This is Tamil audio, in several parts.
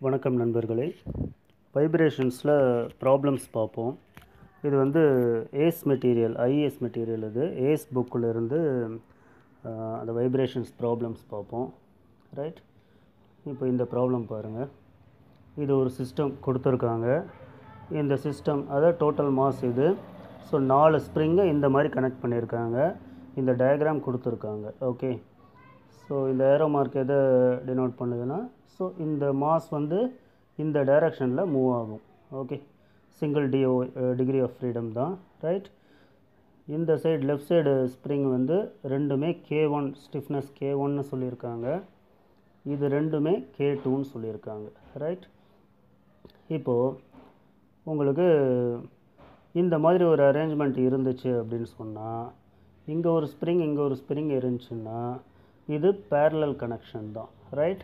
வணக்கம் நண்பர்களே. வைப்ரேஷன்ஸில் ப்ராப்ளம்ஸ் பார்ப்போம். இது வந்து ஏஸ் மெட்டீரியல், ஐஏஎஸ் மெட்டீரியல். இது ஏஸ் புக்கில் இருந்து அந்த வைப்ரேஷன்ஸ் ப்ராப்ளம்ஸ் பார்ப்போம். ரைட், இப்போ இந்த ப்ராப்ளம் பாருங்கள். இது ஒரு சிஸ்டம் கொடுத்துருக்காங்க. இந்த சிஸ்டம் அதாவது டோட்டல் மாஸ் இது. ஸோ 4 ஸ்ப்ரிங்கை இந்த மாதிரி கனெக்ட் பண்ணியிருக்காங்க. இந்த டயக்ராம் கொடுத்துருக்காங்க. ஓகே, ஸோ இந்த ஏரோ மார்க் எதை டினோட் பண்ணுதுன்னா, ஸோ இந்த மாஸ் வந்து இந்த டைரக்ஷனில் மூவ் ஆகும். Okay, single degree of freedom தான். ரைட், இந்த சைடு லெஃப்ட் சைடு ஸ்ப்ரிங் வந்து ரெண்டுமே K1 ஸ்டிஃப்னஸ் K1ன்னு சொல்லியிருக்காங்க. இது ரெண்டுமே K2ன்னு சொல்லியிருக்காங்க. ரைட், இப்போது உங்களுக்கு இந்த மாதிரி ஒரு அரேஞ்ச்மெண்ட் இருந்துச்சு அப்படின்னு சொன்னால், இங்கே ஒரு ஸ்ப்ரிங் இங்கே ஒரு ஸ்ப்ரிங் இருந்துச்சுன்னா இது பேரலல் கனெக்ஷன் தான். ரைட்,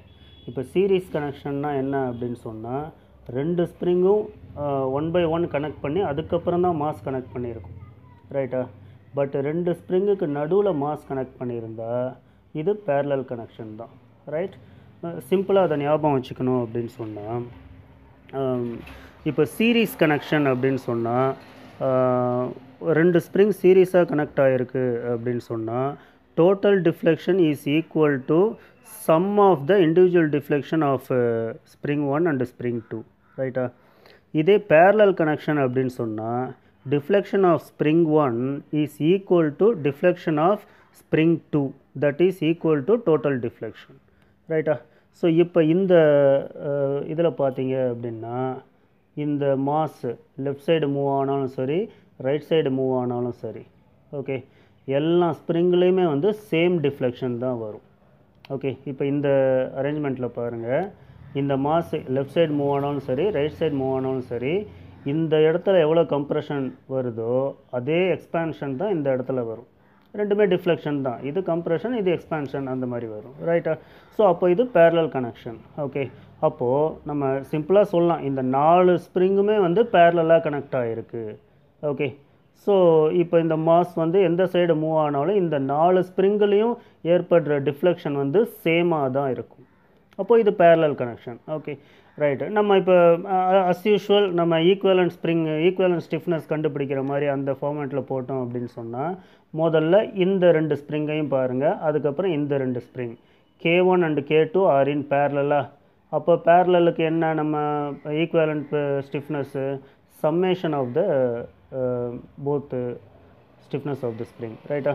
இப்போ சீரீஸ் கனெக்ஷன்னா என்ன அப்படின்னு சொன்னால், 2 ஸ்ப்ரிங்கும் 1 by 1 கனெக்ட் பண்ணி அதுக்கப்புறம் தான் மாஸ் கனெக்ட் பண்ணியிருக்கும். ரைட்டா, பட் 2 ஸ்ப்ரிங்குக்கு நடுவில் மாஸ் கனெக்ட் பண்ணியிருந்தா இது பேரலல் கனெக்ஷன் தான். ரைட், சிம்பிளாக அதை ஞாபகம் வச்சுக்கணும் அப்படின்னு சொன்னால், இப்போ சீரீஸ் கனெக்ஷன் அப்படின்னு சொன்னால் 2 ஸ்ப்ரிங் சீரீஸாக கனெக்ட் ஆகிருக்கு அப்படின்னு சொன்னால், total deflection is equal to sum of the individual deflection of spring 1 and spring 2. ரைட்டா, இதே parallel connection அப்படின்னு சொன்னால், deflection of spring 1 is equal to deflection of spring 2, that is equal to total deflection. ரைட்டா, ஸோ இப்போ இந்த இதில் பார்த்தீங்க அப்படின்னா, இந்த மாஸ் லெஃப்ட் சைடு மூவ் ஆனாலும் சரி, ரைட் சைடு மூவ் ஆனாலும் சரி, ஓகே, எல்லா ஸ்ப்ரிங்லேயுமே வந்து சேம் டிஃப்ளெக்ஷன் தான் வரும். ஓகே, இப்போ இந்த அரேஞ்ச்மெண்ட்டில் பாருங்கள், இந்த மாஸ் லெஃப்ட் சைடு மூவ் ஆனாலும் சரி, ரைட் சைடு மூவ் ஆனாலும் சரி, இந்த இடத்துல எவ்வளோ கம்ப்ரெஷன் வருதோ அதே எக்ஸ்பான்ஷன் தான் இந்த இடத்துல வரும். ரெண்டுமே டிஃப்ளெக்ஷன் தான். இது கம்ப்ரெஷன், இது எக்ஸ்பான்ஷன், அந்த மாதிரி வரும். ரைட்டா, ஸோ அப்போ இது பேரலல் கனெக்ஷன். ஓகே, அப்போது நம்ம சிம்பிளாக சொல்லலாம், இந்த 4 ஸ்ப்ரிங்குமே வந்து பேரலாக கனெக்ட் ஆகிருக்கு. ஓகே, ஸோ இப்போ இந்த மாஸ் வந்து எந்த சைடு மூவ் ஆனாலும் இந்த 4 ஸ்ப்ரிங்குலேயும் ஏற்படுற டிஃப்ளெக்ஷன் வந்து சேமாக தான் இருக்கும். அப்போது இது பேரலல் கனெக்ஷன். Okay, right. நம்ம இப்போ அஸ் யூஷுவல் நம்ம ஈக்குவலன்ட் ஸ்டிஃப்னஸ் கண்டுபிடிக்கிற மாதிரி அந்த ஃபார்மேட்டில் போட்டோம் அப்படின்னு சொன்னால், முதல்ல இந்த 2 ஸ்ப்ரிங்கையும் பாருங்கள், அதுக்கப்புறம் இந்த 2 spring K1 and K2 R இன் பேரலலாக. அப்போ பேரலலுக்கு என்ன நம்ம equivalent stiffness summation of the both stiffness of the spring. ரைட்டா,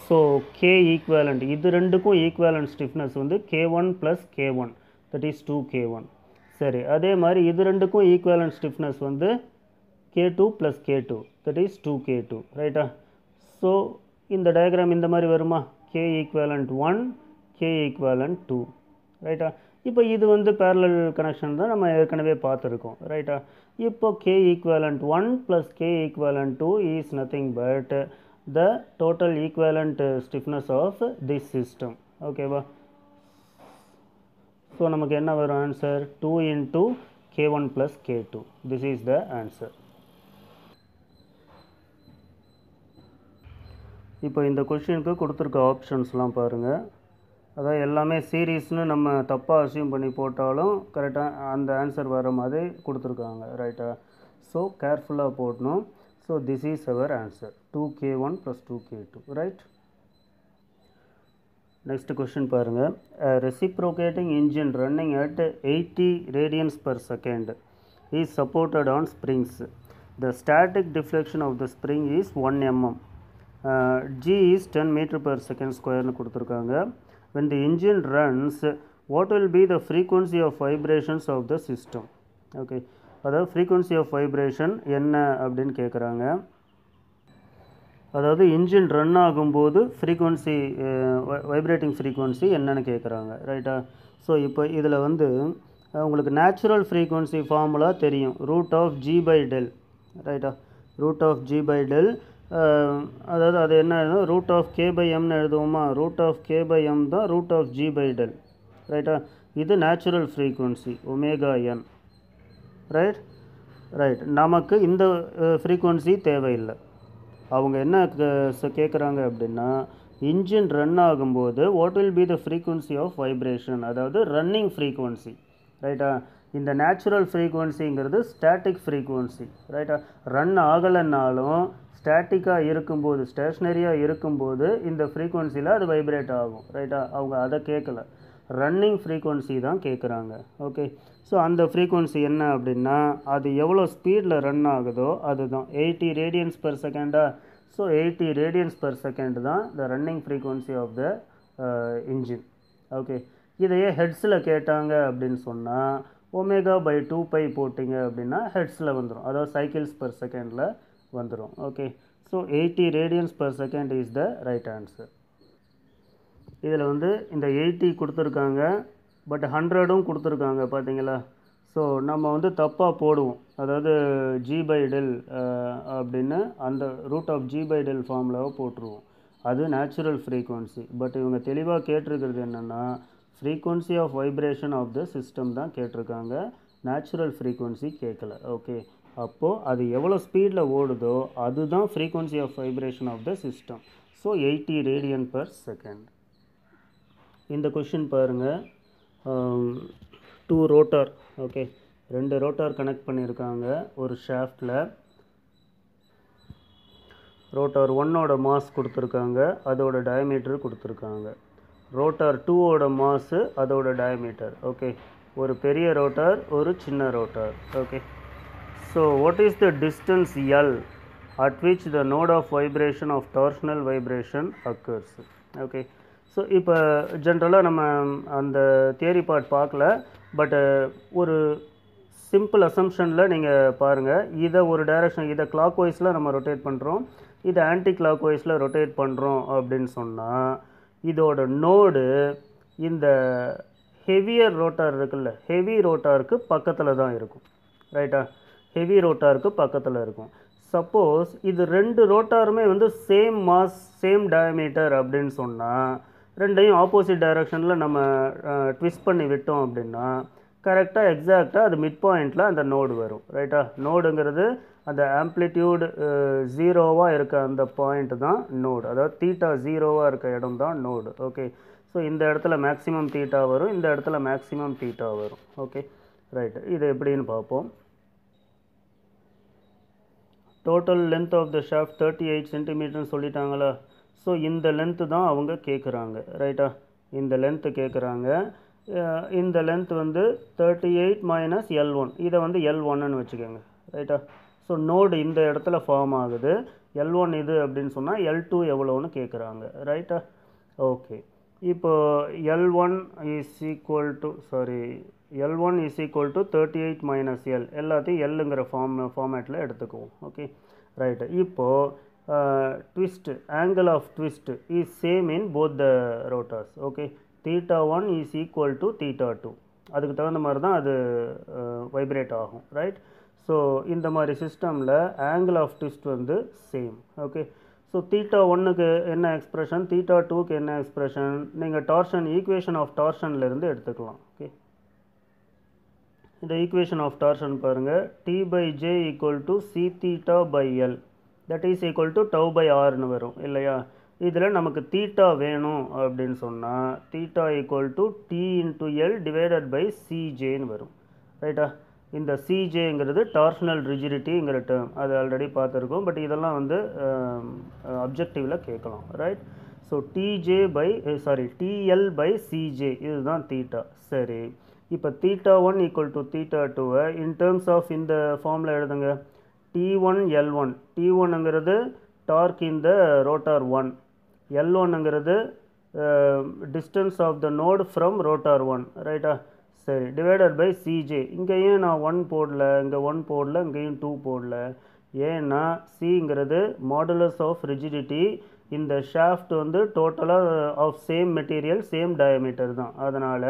ஸோ K ஈக்குவலண்ட், இது ரெண்டுக்கும் ஈக்குவலண்ட் ஸ்டிஃப்னஸ் வந்து K1 + K1, that is 2K1. சரி, அதே மாதிரி இது ரெண்டுக்கும் ஈக்குவலண்ட் ஸ்டிஃப்னஸ் வந்து K2 + K2, that is 2K2. ரைட்டா, ஸோ இந்த டயக்ராம் இந்த மாதிரி வருமா, K ஈக்குவலண்ட் 1, K ஈக்குவலண்ட் 2. ரைட்டா, இப்போ இது வந்து பேரலல் கனெக்ஷன் தான், நம்ம ஏற்கனவே பார்த்துருக்கோம். ரைட்டா, இப்போ K equivalent 1 + K equivalent 2 is nothing but the total equivalent stiffness of this system. ஓகேவா, ஸோ நமக்கு என்ன வரும் answer, 2 × K1 + K2. This is the answer. இப்போ இந்த கொஷினுக்கு கொடுத்துருக்க ஆப்ஷன்ஸ்லாம் பாருங்கள். அதாவது எல்லாமே சீரீஸ்னு நம்ம தப்பாக அசியூம் பண்ணி போட்டாலும் கரெக்டாக அந்த ஆன்சர் வர மாதிரி கொடுத்துருக்காங்க. ரைட்டா, ஸோ கேர்ஃபுல்லாக போடணும். So this is our answer, 2K1 + 2K2. Right, next question பாருங்கள். Reciprocating engine running at 80 radians per second is supported on springs. The static deflection of the spring is 1 mm. G is 10 m/s² கொடுத்துருக்காங்க. When the engine runs, what will be the frequency of vibrations of the system? Okay, அதாவது frequency of vibration என்ன அப்படின்னு கேட்குறாங்க. அதாவது இன்ஜின் ரன் ஆகும்போது ஃப்ரீக்குவன்சி, வைப்ரேட்டிங் ஃப்ரீக்குவன்சி என்னன்னு கேட்குறாங்க. ரைட்டா, ஸோ இப்போ இதில் வந்து உங்களுக்கு நேச்சுரல் ஃப்ரீக்குவன்சி ஃபார்முலா தெரியும், √G/del. ரைட்டா, √G/del, அதாவது அது என்ன எழுதும், √K/m எழுதுவோமா, √K/m தான் √G/del. ரைட்டா, இது நேச்சுரல் ஃப்ரீக்குவன்சி ω/n. ரைட், நமக்கு இந்த ஃப்ரீக்குவன்சி தேவையில்லை. அவங்க என்ன கேட்குறாங்க அப்படின்னா, இன்ஜின் ரன் ஆகும்போது what will be the frequency of vibration, அதாவது ரன்னிங் ஃப்ரீக்குவன்சி. ரைட்டா. இந்த நேச்சுரல் ஃப்ரீக்குவன்சிங்கிறது ஸ்டாட்டிக் ஃப்ரீக்குவன்சி, ரைட்டா. ரன் ஆகலைன்னாலும் ஸ்டாட்டிக்காக இருக்கும்போது, ஸ்டேஷ்னரியாக இருக்கும்போது இந்த ஃப்ரீக்குவன்சியில் அது வைப்ரேட் ஆகும், ரைட்டா. அவங்க அதை கேட்கல, ரன்னிங் ஃப்ரீக்குவன்சி தான் கேட்குறாங்க. ஓகே, ஸோ அந்த ஃப்ரீக்குவன்சி என்ன அப்படின்னா அது எவ்வளோ ஸ்பீடில் ரன் ஆகுதோ அதுதான் 80 ரேடியன்ஸ் பெர் செகண்டா. ஸோ 80 ரேடியன்ஸ் பெர் செகண்ட் தான் the running frequency of the engine. Okay, இதையே ஹெட்ஸில் கேட்டாங்க அப்படின்னு சொன்னால் ω/2π போட்டிங்க அப்படின்னா ஹெட்ஸில் வந்துடும், அதாவது சைக்கிள்ஸ் பெர் செகண்டில் வந்துடும். Okay, so 80 radians per second is the right answer. இதில் வந்து இந்த 80 கொடுத்துருக்காங்க, பட் 100ம் கொடுத்துருக்காங்க பார்த்தீங்களா. ஸோ நம்ம வந்து தப்பாக போடுவோம், அதாவது g/del அப்படின்னு அந்த √g/del ஃபார்முலாவை போட்டுருவோம். அது நேச்சுரல் ஃப்ரீக்குவன்சி. பட் இவங்க தெளிவாக கேட்டிருக்கிறது என்னென்னா frequency of vibration of the system தான் கேட்டிருக்காங்க, நேச்சுரல் ஃப்ரீக்குவன்சி கேட்கல. ஓகே, அப்போது அது எவ்வளோ ஸ்பீடில் ஓடுதோ அதுதான் frequency of vibration of the system. So 80 radian per second. இந்த கொஷின் பாருங்கள், 2 ரோட்டார். ஓகே, 2 ரோட்டார் கனெக்ட் பண்ணியிருக்காங்க ஒரு ஷாஃப்டில். ரோட்டார் 1ஓட மாஸ் கொடுத்துருக்காங்க, அதோட டயமீட்டர் கொடுத்துருக்காங்க. ரோட்டார் 2ஓட மாஸு, அதோட டயமீட்டர். ஓகே, ஒரு பெரிய ரோட்டார், ஒரு சின்ன rotor. Okay, so what is the distance L at which the node of vibration of torsional vibration occurs? Okay, so இப்போ ஜென்ரலாக நம்ம அந்த தியரி பார்ட் பார்க்கல, பட் ஒரு சிம்பிள் அசம்ஷனில் நீங்கள் பாருங்கள், இதை ஒரு டைரக்ஷன், இதை கிளாக் வைஸில் நம்ம ரொட்டேட் பண்ணுறோம், இதை ஆன்டி கிளாக் வைஸில் ரொட்டேட் பண்ணுறோம் அப்படின்னு சொன்னால் இதோட நோடு இந்த ஹெவியர் ரோட்டார் இருக்குல்ல, ஹெவி ரோட்டாருக்கு பக்கத்தில் தான் இருக்கும், ரைட்டா. ஹெவி ரோட்டாருக்கு பக்கத்தில் இருக்கும். சப்போஸ் இது 2 ரோட்டாருமே வந்து சேம் மாஸ் சேம் டயமீட்டர் அப்படின்னு சொன்னால் ரெண்டையும் ஆப்போசிட் டைரக்ஷனில் நம்ம ட்விஸ்ட் பண்ணி விட்டோம் அப்படின்னா கரெக்டாக எக்ஸாக்டாக அது மிட் பாயிண்டில் அந்த நோடு வரும், ரைட்டா. நோடுங்கிறது அந்த ஆம்ப்ளிடியூடு 0வாக இருக்க அந்த பாயிண்ட் தான் நோடு, அதாவது தீட்டா 0வாக இருக்க இடம் தான் நோடு. ஓகே, ஸோ இந்த இடத்துல மேக்ஸிமம் தீட்டா வரும், இந்த இடத்துல மேக்ஸிமம் தீட்டா வரும். Okay, right. இது எப்படின்னு பார்ப்போம். Total length of the shaft 38 சென்டிமீட்டர்னு சொல்லிட்டாங்களா. ஸோ இந்த லென்த்து தான் அவங்க கேட்குறாங்க, ரைட்டா. இந்த லென்த்து கேட்குறாங்க. இந்த லென்த் வந்து 38 மைனஸ் L1, இதை வந்து L1ன்னு வச்சுக்கோங்க, ரைட்டா. ஸோ நோடு இந்த இடத்துல ஃபார்ம் ஆகுது. L1 இது அப்படின்னு சொன்னால் L2 எவ்வளோன்னு கேட்குறாங்க, ரைட்டா. ஓகே, இப்போ L1 is equal to L1 is equal to 38 minus L, எல்லாத்தையும் Lங்கிற ஃபார்மேட்டில் எடுத்துக்குவோம். Okay, right. இப்போது twist, angle of twist is same in both the rotors. Okay, theta 1 is equal to theta 2. அதுக்கு தகுந்த மாதிரி தான் அது வைப்ரேட் ஆகும், ரைட். ஸோ இந்த மாதிரி சிஸ்டமில் ஆங்கிள் ஆஃப் ட்விஸ்ட் வந்து சேம். ஓகே, ஸோ தீட்டா 1க்கு என்ன எக்ஸ்பிரஷன், தீட்டா 2க்கு என்ன எக்ஸ்பிரஷன், நீங்கள் டார்ஷன் ஈக்குவேஷன் ஆஃப் டார்ஷன்லேருந்து எடுத்துக்கலாம். ஓகே, இந்த ஈக்குவேஷன் ஆஃப் டார்ஷன் பாருங்கள், T/J equal to C theta by L, that is equal to tau by ஆர்னு வரும் இல்லையா. இதில் நமக்கு தீட்டா வேணும் அப்படின்னு சொன்னால் theta equal to T into L divided by சிஜேன்னு வரும், ரைட்டா. இந்த சிஜேங்கிறது டார்ஷனல் ரிஜிடிட்டிங்கிற டேர்ம், அது ஆல்ரெடி பார்த்துருக்கோம், பட் இதெல்லாம் வந்து அப்ஜெக்டிவில் கேட்கலாம், right. So TL by CJ இதுதான் தீட்டா. சரி, இப்போ theta 1 equal to theta 2 in terms of இந்த ஃபார்மில் எழுதுங்க. T1 L1, T1ங்கிறது டார்க் இன் த ரோட்டார் 1, L1ங்கிறது distance of the node from rotor 1, ரைட்டா. சரி, டிவைடட் பை சிஜே. இங்கேயும் நான் 1 போடல, இங்கே 1 போடல, இங்கேயும் 2 போடல. ஏன்னா சிங்கிறது மாடுலஸ் ஆஃப் ரிஜிடிட்டி, இந்த ஷாஃப்ட் வந்து டோட்டலாக of same material same diameter தான். அதனால்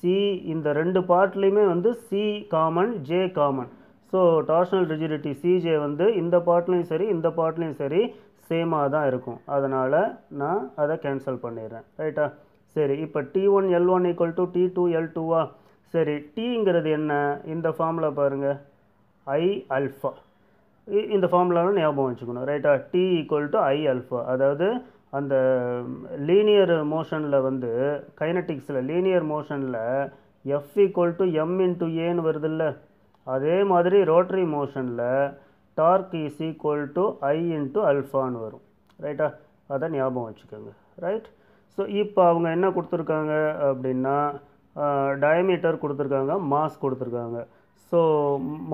சி இந்த 2 பார்ட்லேயுமே வந்து C common, J common. So torsional rigidity CJ வந்து இந்த பார்ட்லேயும் சரி இந்த பார்ட்லேயும் சரி சேமாக தான் இருக்கும். அதனால் நான் அதை கேன்சல் பண்ணிடுறேன், ரைட்டா. சரி, இப்போ T1 L1 equal to T2 L2வா. சரி, டீங்கிறது என்ன, இந்த ஃபார்முலா பாருங்கள், I alpha. இந்த ஃபார்முலாவும் ஞாபகம் வச்சுக்கணும், ரைட்டா. T equal to I alpha, அதாவது அந்த லீனியர் மோஷனில் வந்து கைனட்டிக்ஸில் லீனியர் மோஷனில் F equal to M into ஏன்னு வருதில்ல, அதே மாதிரி ரோட்டரி மோஷனில் torque is equal to I into அல்ஃபான்னு வரும். ரைட்டா? அதை ஞாபகம் வச்சுக்கோங்க. ரைட்? ஸோ இப்போ அவங்க என்ன கொடுத்துருக்காங்க அப்படின்னா டயமீட்டர் கொடுத்துருக்காங்க, மாஸ் கொடுத்துருக்காங்க. ஸோ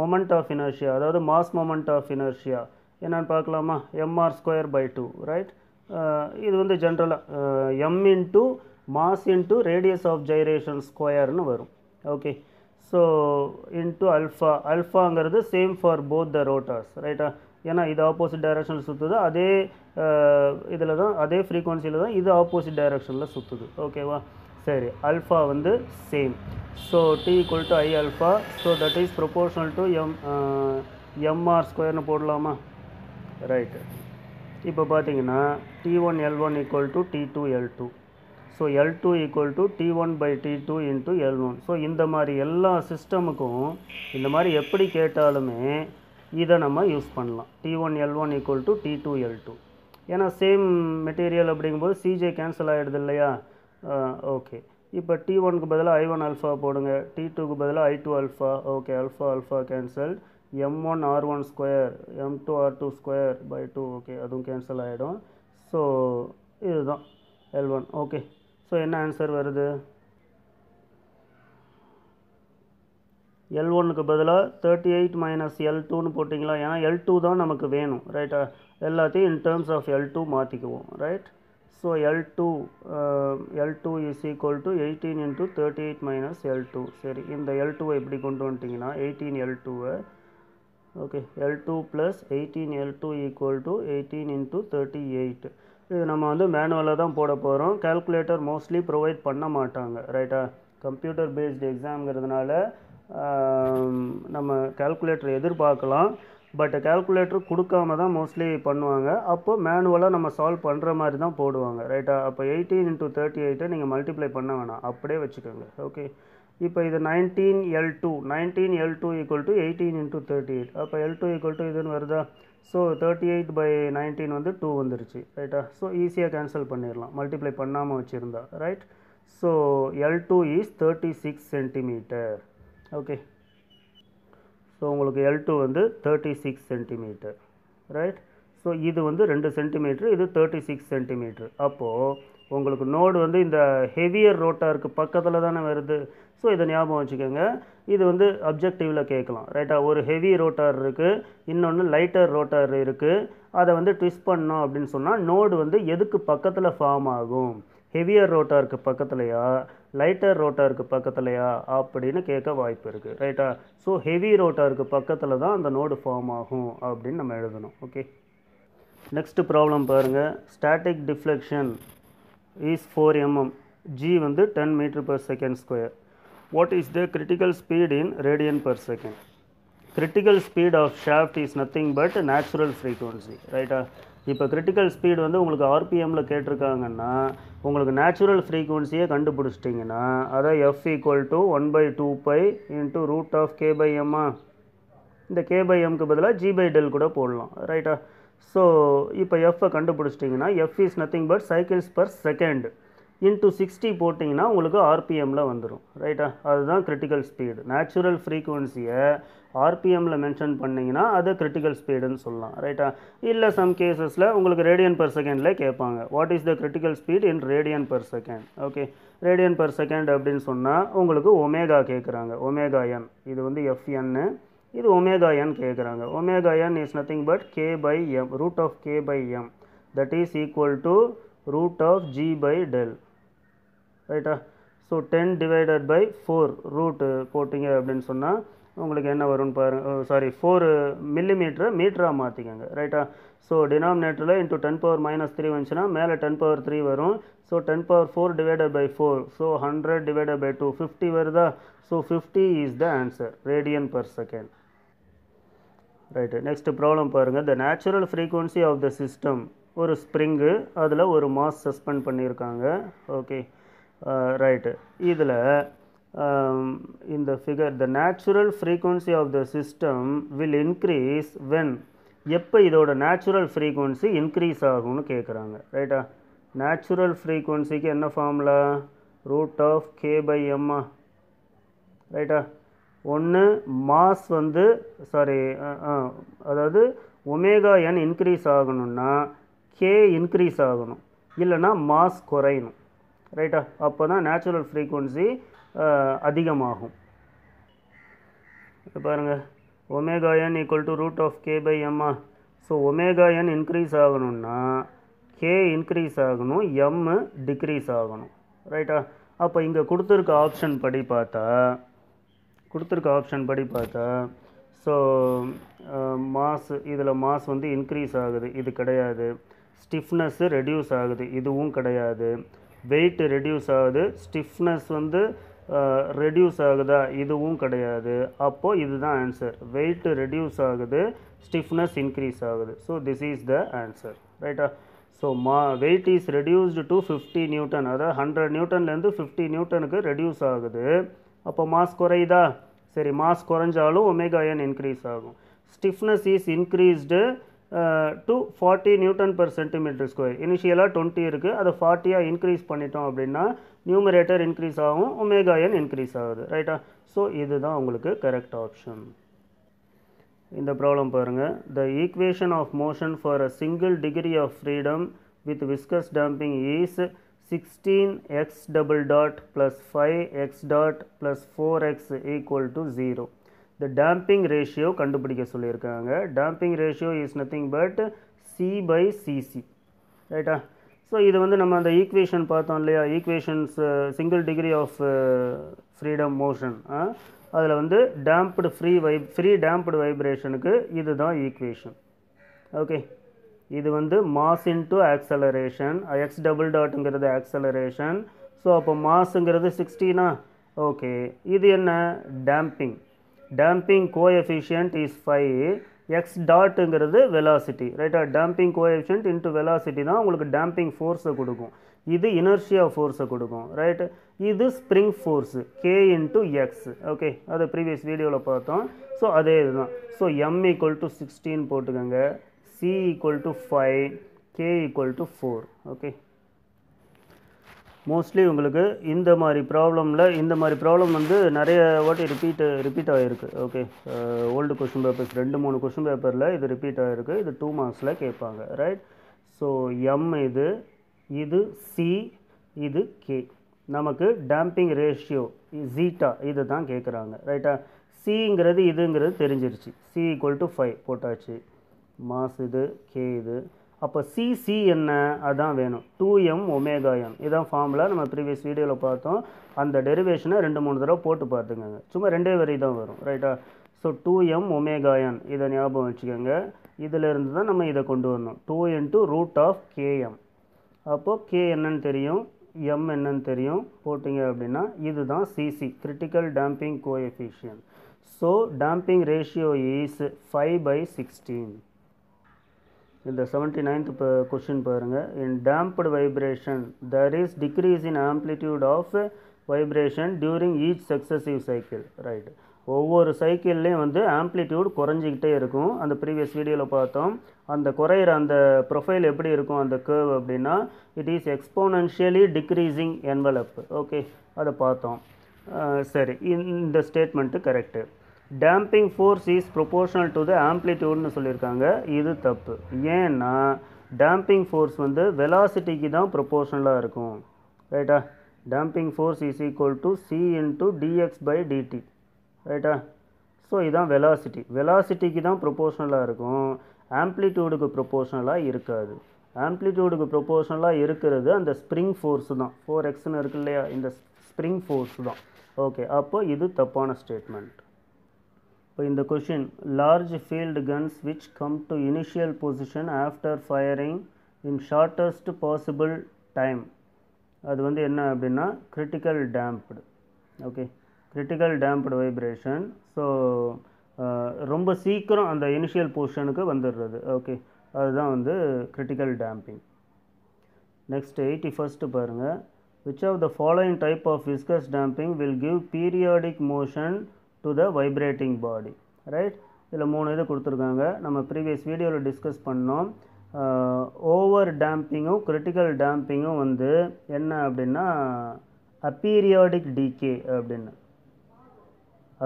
மொமெண்ட் ஆஃப் இனர்ஷியா, அதாவது மாஸ் மொமெண்ட் ஆஃப் இனர்ஷியா என்னன்னு பார்க்கலாமா? mr²/2. ரைட்? இது வந்து ஜென்ரலாக M into mass into radius of gyration ஸ்கொயர்னு வரும். ஓகே. ஸோ இன்ட்டு அல்ஃபா, அல்ஃபாங்கிறது same for both the rotors. ரைட்டா? ஏன்னா இது ஆப்போசிட் டைரக்ஷனில் சுற்றுது, அதே இதில் தான், அதே ஃப்ரீக்வன்சியில் தான் இது ஆப்போசிட் டைரக்ஷனில் சுற்றுது. ஓகேவா? சரி, அல்ஃபா வந்து same. So T equal to I alpha. So that is proportional to mr² போடலாமா? ரைட்டு. இப்போ பார்த்தீங்கன்னா T1 L1 equal to T2 L2. ஸோ L2 equal to T1/T2 into L1. So இந்த மாதிரி எல்லா சிஸ்டமுக்கும் இந்த மாதிரி எப்படி கேட்டாலுமே இதை நம்ம யூஸ் பண்ணலாம். T1 L1 equal to T2 L2. ஏன்னா சேம் மெட்டீரியல் அப்படிங்கும்போது சிஜே கேன்சல் ஆகிடுது இல்லையா? ஓகே. இப்போ T1க்கு பதிலாக I1 அல்ஃபா போடுங்க, T2க்கு பதிலாக I2 alpha. Okay, alpha alpha cancel. M1 R1² M2 R2²/2. Okay, அதுவும் கேன்சல் ஆகிடும். ஸோ இதுதான் L1. ஓகே. ஸோ என்ன ஆன்சர் வருது? L1க்கு பதிலாக 38 மைனஸ் L2ன்னு போட்டிங்களா? ஏன்னா L2 தான் நமக்கு வேணும். ரைட்டா? எல்லாத்தையும் இன் டேர்ம்ஸ் ஆஃப் L2 மாற்றிக்குவோம். Right? So L2 is equal to 18 into 38 minus L2. சரி, இந்த L2வை எப்படி கொண்டு வந்துட்டிங்கன்னா 18 L2வை, okay, L2 plus 18 L2 equal to 18 into 38. இது நம்ம வந்து மேனுவலாக தான் போட போகிறோம். கால்குலேட்டர் மோஸ்ட்லி ப்ரொவைட் பண்ண மாட்டாங்க. ரைட்டா? கம்ப்யூட்டர் பேஸ்டு எக்ஸாம்ங்கிறதுனால நம்ம கால்குலேட்டர் எதிர்பார்க்கலாம். பட் கால்குலேட்டர் கொடுக்காம தான் மோஸ்ட்லி பண்ணுவாங்க. அப்போ மேனுவலாக நம்ம சால்வ் பண்ணுற மாதிரி தான் போடுவாங்க. ரைட்டா? அப்போ 18 இன்ட்டு 38 நீங்கள் மல்டிப்ளை பண்ண வேணாம், அப்படியே வச்சுக்கோங்க. ஓகே. இப்போ இது 19 L2 ஈக்குவல் டு 18 இன்ட்டு 38. அப்போ L2 ஈக்குவல் டு இதுன்னு வருதா? ஸோ 38/19 வந்து 2 வந்துருச்சு. ரைட்டா? ஸோ ஈஸியாக கேன்சல் பண்ணிடலாம் மல்டிப்ளை பண்ணாமல் வச்சுருந்தா. Right? So L2 is 36 centimetre. Okay. So உங்களுக்கு L2 வந்து 36 சென்டிமீட்டர். ரைட்? ஸோ இது வந்து 2 சென்டிமீட்ரு, இது 36 சென்டிமீட்ரு. அப்போது உங்களுக்கு நோடு வந்து இந்த ஹெவியர் ரோட்டாருக்கு பக்கத்தில் தானே வருது. ஸோ இதை ஞாபகம் வச்சுக்கோங்க. இது வந்து அப்ஜெக்டிவில் கேட்கலாம். ரைட்டா? ஒரு ஹெவி ரோட்டார் இருக்குது, இன்னொன்று லைட்டர் ரோட்டார் இருக்குது. அதை வந்து ட்விஸ்ட் பண்ணோம் அப்படின்னு சொன்னால் நோடு வந்து எதுக்கு பக்கத்தில் ஃபார்ம் ஆகும்? ஹெவியர் ரோட்டாருக்கு பக்கத்துலையா, லைட்டர் ரோட்டாருக்கு பக்கத்துலையா அப்படின்னு கேட்க வாய்ப்பு இருக்குது. ரைட்டா? ஸோ ஹெவி ரோட்டாருக்கு பக்கத்தில் தான் அந்த நோடு ஃபார்ம் ஆகும் அப்படின்னு நம்ம எழுதணும். ஓகே. நெக்ஸ்ட் ப்ராப்ளம் பாருங்கள். Static deflection is 4 mm, g வந்து 10 meter per second square. What is the critical speed in radian per second? Critical speed of shaft is nothing but natural frequency. ரைட்டா? இப்போ கிரிட்டிக்கல் ஸ்பீடு வந்து உங்களுக்கு ஆர்பிஎம்மில் கேட்டிருக்காங்கன்னா உங்களுக்கு நேச்சுரல் ஃப்ரீக்குவன்சியை கண்டுபிடிச்சிட்டிங்கன்னா அதை F equal to 1/2π into root of K/M. இந்த K/Mக்கு பதிலாக G/del கூட போடலாம். ரைட்டா? ஸோ இப்போ எஃப்பை கண்டுபிடிச்சிட்டிங்கன்னா F is nothing but cycles per second into 60 போட்டிங்கன்னா உங்களுக்கு ஆர்பிஎம்மில் வந்துடும். ரைட்டா? அதுதான் கிரிட்டிக்கல் ஸ்பீடு. நேச்சுரல் ஃப்ரீக்குவன்சியை ஆர்பிஎம்மில் மென்ஷன் பண்ணிங்கன்னா அது கிரிட்டிக்கல் ஸ்பீடுன்னு சொல்லலாம். ரைட்டா? இல்லை சம் கேசஸில் உங்களுக்கு ரேடியன் பர் செகண்டில் கேட்பாங்க. What is the critical speed in radian per second? Okay. Radian per second அப்படின்னு சொன்னால் உங்களுக்கு ஒமேகா கேட்குறாங்க. ஒமேகா என், இது வந்து எஃப்என்னு, இது ஒமேகா என் கேட்குறாங்க. Omega N is nothing but K/M, root of K/M, that is equal to root of G/del. ரைட்டா? ஸோ 10 டிவைடட் பை 4 ரூட்டு போட்டிங்க அப்படின்னு சொன்னால் உங்களுக்கு என்ன வரும்னு பாருங்க. சாரி, 4 மில்லிமீட்டரை மீட்டராக மாற்றிக்கோங்க. ரைட்டா? ஸோ டினாமினேட்டரில் இன்ட்டு 10⁻³ வந்துச்சுன்னா மேலே 10⁻³ வரும். So 10⁻4 divided by 4, so 100 divided by 2, 50 வருதா? So 50 is the answer, radian per second. Right. Next problem பாருங்கள். The natural frequency of the system, ஒரு ஸ்ப்ரிங்கு, அதில் ஒரு மாஸ் சஸ்பெண்ட் பண்ணியிருக்காங்க. ஓகே. ரைட்டு. இதில் இந்த figure the natural frequency of the system will increase when, எப்போ இதோட நேச்சுரல் ஃப்ரீக்குவன்சி இன்க்ரீஸ் ஆகும்னு கேட்குறாங்க. ரைட்டா? நேச்சுரல் ஃப்ரீக்குவன்சிக்கு என்ன ஃபார்முலா? Root of K/M. ரைட்டா. ஒன்று மாஸ் வந்து அதாவது ஒமேகா என் இன்க்ரீஸ் ஆகணும்னா கே இன்க்ரீஸ் ஆகணும், இல்லைன்னா மாஸ் குறையணும். ரைட்டா. அப்போ தான் நேச்சுரல் ஃப்ரீக்குவன்சி அதிகமாகும். இப்போ பாருங்கள், omega N equal to root of K by எம்மா. ஸோ ஒமேகா என் இன்க்ரீஸ் ஆகணும்னா கே இன்க்ரீஸ் ஆகணும், எம் டிக்ரீஸ் ஆகணும். ரைட்டா. அப்போ இங்கே கொடுத்துருக்க ஆப்ஷன் படி பார்த்தா ஸோ மாஸ், இதில் மாஸ் வந்து இன்க்ரீஸ் ஆகுது, இது கிடையாது. ஸ்டிஃப்னஸ்ஸு ரெடியூஸ் ஆகுது, இதுவும் கிடையாது. வெயிட் ரெடியூஸ் ஆகுது, ஸ்டிஃப்னஸ் வந்து ரெடியூஸ் ஆகுதா, இதுவும் கிடையாது. அப்போது இதுதான் ஆன்சர். வெயிட் ரெடியூஸ் ஆகுது, ஸ்டிஃப்னஸ் இன்க்ரீஸ் ஆகுது. So this is the answer. ரைட்டா. So wait is reduced to 50 newton, அதாவது 100 நியூட்டன்லேருந்து 50 நியூட்டனுக்கு ரெடியூஸ் ஆகுது. அப்போ மாஸ் குறையுதா? சரி, மாஸ் குறைஞ்சாலும் ஒமேகா என் இன்க்ரீஸ் ஆகும். Stiffness is increased to 40 Newton per centimetre square. இனிஷியலாக 20 இருக்குது, அதை 40 இன்க்ரீஸ் பண்ணிட்டோம் அப்படின்னா நியூமரேட்டர் இன்க்ரீஸ் ஆகும், ஒமேகா என் இன்க்ரீஸ் ஆகுது. ரைட்டா. ஸோ இதுதான் உங்களுக்கு கரெக்ட் ஆப்ஷன். இந்த ப்ராப்ளம் பாருங்கள். The equation of motion for a single degree of freedom with viscous damping is 16x double dot plus 5x dot plus 4x equal to 0. The damping ratio கண்டுபிடிக்க சொல்லியிருக்காங்க. damping ratio is nothing but C by cc. ரைட்டா. ஸோ இது வந்து நம்ம அந்த ஈக்குவேஷன் பார்த்தோம் இல்லையா, equations single degree of freedom motion, அதில் வந்து டேம்ப்டு ஃப்ரீ டேம்ப்டு வைப்ரேஷனுக்கு இதுதான் ஈக்குவேஷன். ஓகே. இது வந்து mass into acceleration, X double டாட்டுங்கிறது ஆக்சலரேஷன். ஸோ அப்போ மாஸுங்கிறது 16. ஓகே. இது என்ன? டேம்பிங் கோஎஃபிஷியன்ட் இஸ் 5, எக்ஸ் டாட்டுங்கிறது வெலாசிட்டி. ரைட்டா. டேம்பிங் கோஎஃபிஷியன்ட் இன்ட்டு வெலாசிட்டி தான் உங்களுக்கு டேம்பிங் ஃபோர்ஸை கொடுக்கும். இது இனர்ஷியா ஃபோர்ஸை கொடுக்கும். ரைட். இது spring force K into X. Okay, அதை ப்ரீவியஸ் வீடியோவில் பார்த்தோம். ஸோ அதே இதுதான். ஸோ எம் ஈக்குவல் டு 16 போட்டுக்கோங்க, C equal to 5, K equal to 4. Okay. Mostly உங்களுக்கு இந்த மாதிரி ப்ராப்ளம் வந்து நிறைய வாட்டி ரிப்பீட் ஆகிருக்கு. Okay. Old question papers 2-3 question பேப்பரில் இது ரிப்பீட் ஆகிருக்கு. இது 2 மார்க்ஸில் கேட்பாங்க. ரைட். ஸோ எம் இது C, இது K. நமக்கு டேம்பிங் ரேஷியோ ஜீட்டா இது தான் கேட்குறாங்க. ரைட்டா. சிங்கிறது இதுங்கிறது தெரிஞ்சிருச்சு. C equal to 5 போட்டாச்சு. மாஸ் இது, கே இது. அப்போ சிசி என்ன? அதான் வேணும். 2m ஒமேகா என். இதான் ஃபார்முலா. நம்ம ப்ரீவியஸ் வீடியோவில் பார்த்தோம். அந்த டெரிவேஷனை 2-3 தடவை போட்டு பார்த்துக்கோங்க. சும்மா 2 வரி தான் வரும். ரைட்டா. ஸோ 2m ஒமேகா என், இதை ஞாபகம் வச்சுக்கோங்க. இதிலிருந்து தான் நம்ம இதை கொண்டு வரணும். 2 × ரூட் ஆஃப் கேஎம். அப்போது கே என்னன்னு தெரியும், எம் என்னன்னு தெரியும். போட்டிங்க அப்படின்னா இதுதான் CC, critical damping coefficient. So damping ratio is 5/16. இந்த 79th கொஸ்டின் பாருங்கள். In damped vibration there is decrease in amplitude of vibration during each successive cycle. Right. ஒவ்வொரு சைக்கிள்லேயும் வந்து ஆம்ப்ளிடியூட் குறைஞ்சிக்கிட்டே இருக்கும். அந்த ப்ரீவியஸ் வீடியோவில் பார்த்தோம். அந்த குறையிற அந்த ப்ரொஃபைல் எப்படி இருக்கும் அந்த கர்வ் அப்படின்னா, it is exponentially decreasing envelope. Okay, அதை பார்த்தோம். சரி, இந்த statement correct. Damping force is proportional to the ஆம்ப்ளிடியூட்னு சொல்லியிருக்காங்க. இது தப்பு. ஏன்னா டேம்பிங் ஃபோர்ஸ் வந்து வெலாசிட்டிக்கு தான் ப்ரொபோர்ஷனலாக இருக்கும். ரைட்டா. Damping force is equal to C × dx/dt. ரைட்டா. ஸோ இதுதான் வெலாசிட்டிக்கு தான் ப்ரொபோர்ஷனலாக இருக்கும், ஆம்ப்ளிடியூடுக்கு ப்ரொபோர்ஷனலாக இருக்காது. ஆம்ப்ளிடியூடுக்கு ப்ரொபோர்ஷனலாக இருக்கிறது அந்த ஸ்ப்ரிங் ஃபோர்ஸு தான். 4xன்னு இருக்கு இல்லையா, இந்த ஸ்ப்ரிங் ஃபோர்ஸ் தான். ஓகே, அப்போ இது தப்பான ஸ்டேட்மெண்ட். இப்போ இந்த question, large field guns which come to initial position after firing in shortest possible time, அது வந்து என்ன அப்படின்னா critical damped. Okay, critical damped vibration. So ரொம்ப சீக்கிரம் அந்த இனிஷியல் பொசிஷனுக்கு வந்துடுறது. ஓகே, அதுதான் வந்து கிரிட்டிக்கல் டேம்பிங். நெக்ஸ்ட் 81st பாருங்கள். Which of the following type of viscous damping will give periodic motion to the vibrating body. Right. இதில் 3 இது கொடுத்துருக்காங்க. நம்ம ப்ரீவியஸ் வீடியோவில் டிஸ்கஸ் பண்ணோம். ஓவர் டேம்பிங்கும் கிரிட்டிக்கல் டேம்பிங்கும் வந்து என்ன அப்படின்னா அப்பீரியாடிக் டீகே அப்படின்னு.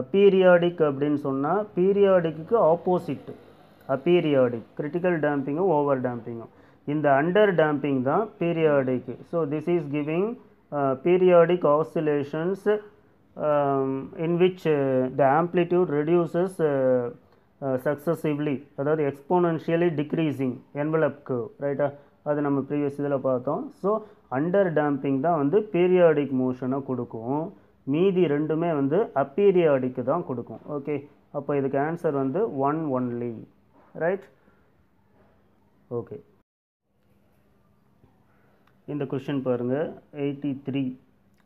அப்பீரியாடிக் அப்படின்னு சொன்னால் பீரியாடிக்கு ஆப்போசிட் அப்பீரியாடிக், கிரிட்டிக்கல் டேம்பிங்கும் ஓவர் டேம்பிங்கும். இந்த அண்டர் டேம்பிங் தான் periodic. So this is giving periodic oscillations in which the amplitude reduces successively, அதாவது எக்ஸ்போனன்ஷியலி டிக்ரீசிங் envelope curve, ரைட்டா? அது நம்ம ப்ரீவியஸ் இதில் பார்த்தோம். ஸோ அண்டர் டேம்பிங் தான் வந்து பீரியாடிக் மோஷனை கொடுக்கும், மீதி ரெண்டுமே வந்து அப்பீரியாடிக்கு தான் கொடுக்கும். ஓகே, அப்போ இதுக்கு ஆன்சர் வந்து 1 ஒன்லி, ரைட்? ஓகே, இந்த கொஷின் பாருங்கள் 83.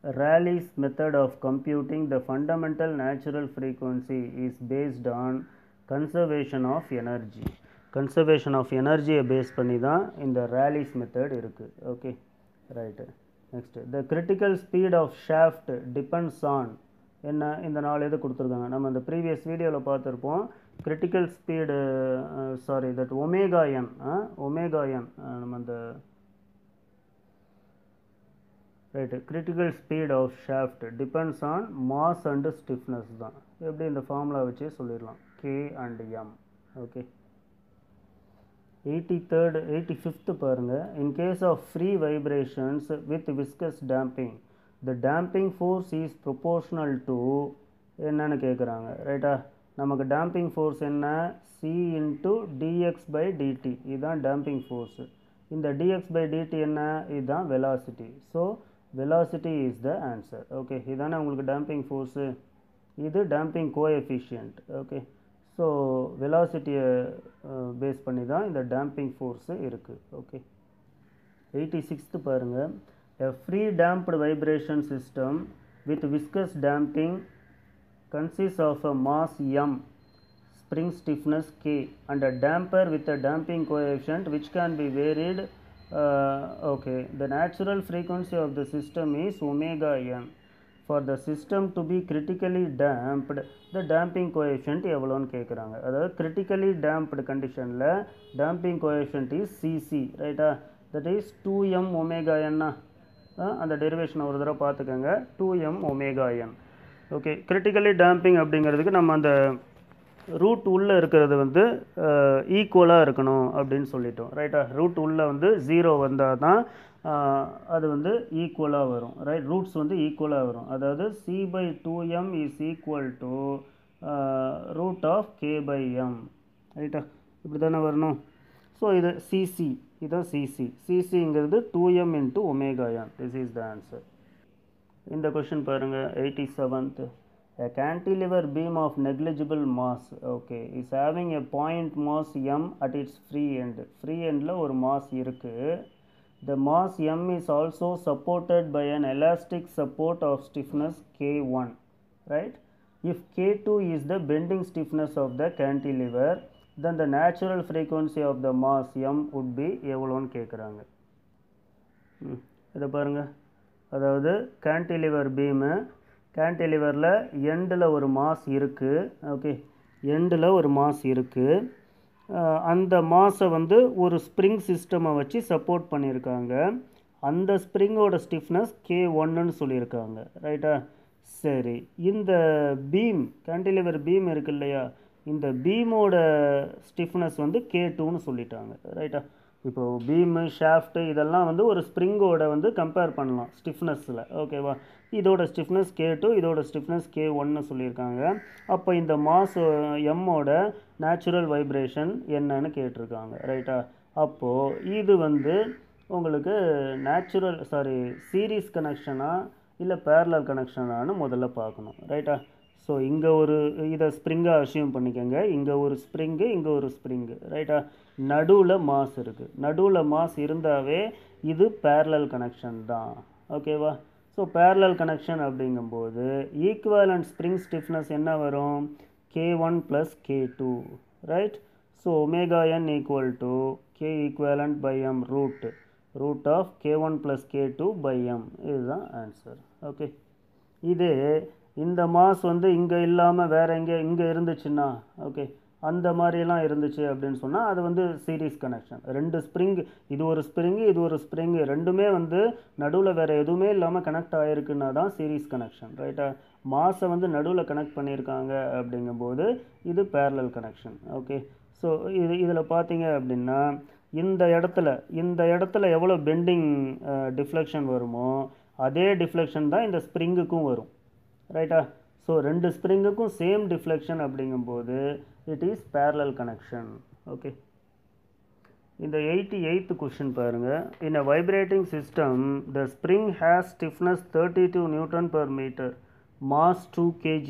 Rayleigh's method of computing the fundamental natural frequency is based on conservation of energy. Conservation of energy base பண்ணி தான் இந்த Rayleigh's method இருக்குது. Okay, right. Next, the critical speed of shaft depends on என்ன, இந்த 4 இது கொடுத்துருக்காங்க. நம்ம இந்த ப்ரீவியஸ் வீடியோவில் பார்த்துருப்போம். critical speed sorry that omega N, நம்ம அந்த right, critical speed of shaft depends on mass and stiffness தான். எப்படி இந்த ஃபார்முலா வச்சே சொல்லிடலாம், K and M. Okay, 85th பாருங்கள். In case of free vibrations with viscous damping the damping force is proportional to என்னன்னு கேட்குறாங்க, ரைட்டா? நமக்கு டேம்பிங் ஃபோர்ஸ் என்ன, C இன்ட்டு dx/dt, இதுதான் டேம்பிங் ஃபோர்ஸு. இந்த dx/dt என்ன, இதுதான் velocity. So velocity is the answer. Okay, இதானே உங்களுக்கு டேம்பிங் ஃபோர்ஸு, இது டேம்பிங் கோஎஃபிஷியன்ட். ஓகே, ஸோ வெலாசிட்டியை பேஸ் பண்ணி தான் இந்த டேம்பிங் ஃபோர்ஸு இருக்குது. ஓகே, 86th பாருங்கள். A free damped vibration system with viscous damping consists of a mass m, spring stiffness K, and a damper with a damping coefficient which can be varied. Okay, the natural frequency of the system is omega n. For the system to be critically damped, the damping coefficient எவ்வளோன்னு கேட்குறாங்க. அதாவது critically damped conditionல damping coefficient is Cc, ரைட்டா? that is 2m omega n. அந்த டெரிவேஷனை ஒரு தடவை பார்த்துக்கோங்க, 2m omega n. Okay, critically damping அப்படிங்கிறதுக்கு நம்ம அந்த ரூட் உள்ளே இருக்கிறது வந்து ஈக்குவலாக இருக்கணும் அப்படின்னு சொல்லிட்டோம், ரைட்டா? ரூட் உள்ளே வந்து 0 வந்தால் தான் அது வந்து ஈக்குவலாக வரும், ரைட்? ரூட்ஸ் வந்து ஈக்குவலாக வரும். அதாவது C/2m is equal to root of K/m, ரைட்டா? இப்படி தானே வரணும். ஸோ இது சிசி, இதுதான் சிசி. சிசிங்கிறது 2m into omega n. This is the answer. இந்த கொஷின் பாருங்கள் 87th. A cantilever beam of negligible mass, okay, is having a point mass m at its free end. Free endல ஒரு mass இருக்கு. The mass m is also supported by an elastic support of stiffness K1, right? If K2 is the bending stiffness of the cantilever, then the natural frequency of the mass m would be எவ்வளோன்னு கேட்குறாங்க. இதை பாருங்க, அதாவது கேன்டிலிவர் பீமு, கேன்டிலிவரில் எண்டில் ஒரு மாஸ் இருக்குது. ஓகே, எண்டில் ஒரு மாஸ் இருக்குது. அந்த மாஸை வந்து ஒரு ஸ்ப்ரிங் சிஸ்டமை வச்சு சப்போர்ட் பண்ணியிருக்காங்க. அந்த ஸ்ப்ரிங்கோட ஸ்டிஃப்னஸ் K1ன்னு சொல்லியிருக்காங்க, ரைட்டா? சரி, இந்த பீம், கேன்டிலிவர் பீம் இருக்கு இல்லையா, இந்த பீமோட ஸ்டிஃப்னஸ் வந்து K2ன்னு சொல்லிட்டாங்க, ரைட்டா? இப்போது பீமு, ஷாஃப்ட்டு இதெல்லாம் வந்து ஒரு ஸ்ப்ரிங்கோட வந்து கம்பேர் பண்ணலாம் ஸ்டிஃப்னஸில், ஓகேவா? இதோட ஸ்டிஃப்னஸ் K2, இதோட ஸ்டிஃப்னஸ் K1ன்னு சொல்லியிருக்காங்க. அப்போ இந்த மாஸ் எம்மோட நேச்சுரல் வைப்ரேஷன் என்னன்னு கேட்டிருக்காங்க, ரைட்டா? அப்போது இது வந்து உங்களுக்கு சீரீஸ் கனெக்ஷனா இல்லை பேரலல் கனெக்ஷனானு முதல்ல பார்க்கணும், ரைட்டா? ஸோ இங்கே ஒரு இதை ஸ்ப்ரிங்காக அசியூம் பண்ணிக்கோங்க. இங்கே ஒரு ஸ்ப்ரிங்கு, இங்கே ஒரு ஸ்ப்ரிங்கு, ரைட்டா? நடுவில் மாஸ் இருக்குது. நடுவில் மாஸ் இருந்தாவே இது பேரலல் கனெக்ஷன் தான், ஓகேவா? ஸோ பேரலல் கனெக்ஷன் அப்படிங்கும்போது ஈக்குவலண்ட் ஸ்ப்ரிங் ஸ்டிஃப்னஸ் என்ன வரும், K1 + K2, right? So omega n equal to K equivalent by m root of K1 + K2/m. இதுதான் ஆன்சர். ஓகே, இதே இந்த மாஸ் வந்து இங்கே இல்லாமல் வேறு இங்கே இருந்துச்சுன்னா, ஓகே, அந்த மாதிரிலாம் இருந்துச்சு அப்படின்னு சொன்னால் அது வந்து சீரீஸ் கனெக்ஷன். ரெண்டு ஸ்ப்ரிங், இது ஒரு ஸ்ப்ரிங்கு, இது ஒரு ஸ்ப்ரிங்கு, ரெண்டுமே வந்து நடுவில் வேறு எதுவுமே இல்லாமல் கனெக்ட் ஆகிருக்குன்னா தான் சீரீஸ் கனெக்ஷன், ரைட்டா? மாஸை வந்து நடுவில் கனெக்ட் பண்ணியிருக்காங்க அப்படிங்கும்போது இது பேரலல் கனெக்ஷன். ஓகே, ஸோ இதில் பார்த்தீங்க அப்படின்னா இந்த இடத்துல எவ்வளோ பெண்டிங் டிஃப்ளெக்ஷன் வருமோ அதே டிஃப்ளெக்ஷன் தான் இந்த ஸ்ப்ரிங்குக்கும் வரும். ரைட்டா? ஸோ ரெண்டு ஸ்ப்ரிங்குக்கும் சேம் டிஃப்ளெக்ஷன் அப்படிங்கும்போது it is parallel connection. Okay, இந்த 88th கொஷின் பாருங்கள். In a vibrating system the spring has stiffness 32 Newton per meter, mass 2 kg.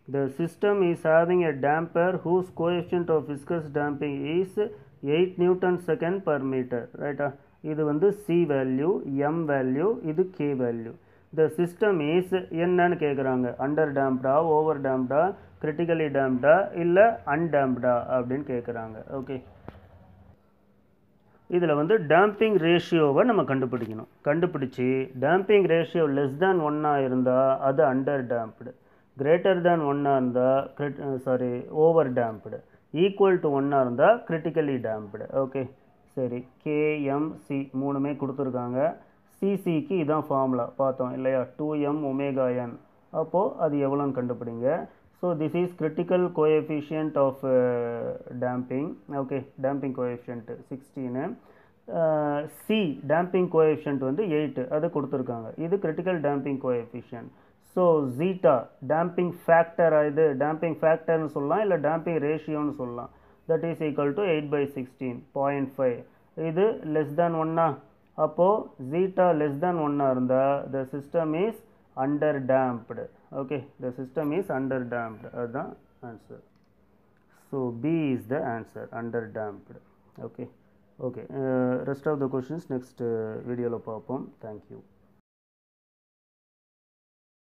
The system is having a damper whose coefficient of viscous damping is 8 Newton second per meter. ரைட்டா? இது வந்து C வேல்யூ, M வேல்யூ, இது K value. The system is என்னன்னு கேட்குறாங்க, அண்டர் டேம்ப்டா, ஓவர் டேம்ப்டா, கிரிட்டிக்கலி டேம்ப்டா இல்லை அன்டேம்ப்டா அப்படின்னு கேட்குறாங்க. ஓகே, இதில் வந்து டேம்பிங் ரேஷியோவை நம்ம கண்டுபிடிச்சி டேம்பிங் ரேஷியோ லெஸ் தேன் 1 இருந்தால் அது அண்டர் டேம்ப்டு, கிரேட்டர் தேன் 1 இருந்தால் ஓவர் டேம்ப்டு, ஈக்குவல் டு 1 இருந்தால் கிரிட்டிக்கலி டேம்ப்டு. ஓகே, சரி, கேஎம்சி மூணுமே கொடுத்துருக்காங்க. சிசிக்கு இதான் ஃபார்முலா பார்த்தோம் இல்லையா, 2m ωn. அப்போது அது எவ்வளோன்னு கண்டுபிடிங்க. So this is critical coefficient of damping. Okay, damping coefficient 16. C damping coefficient வந்து 8, அது கொடுத்துருக்காங்க. இது critical damping coefficient. So zeta damping factor, இது damping factorன்னு சொல்லலாம் இல்லை damping ratioன்னு சொல்லலாம். That is equal to 8/16, 0.5. இது less than 1. அப்போது zeta less than 1 இருந்தால் the system is under damped. Okay, the system is under damped. That's the answer. So B is the answer, under damped. Okay, rest of the questions next video lo paapom. Thank you.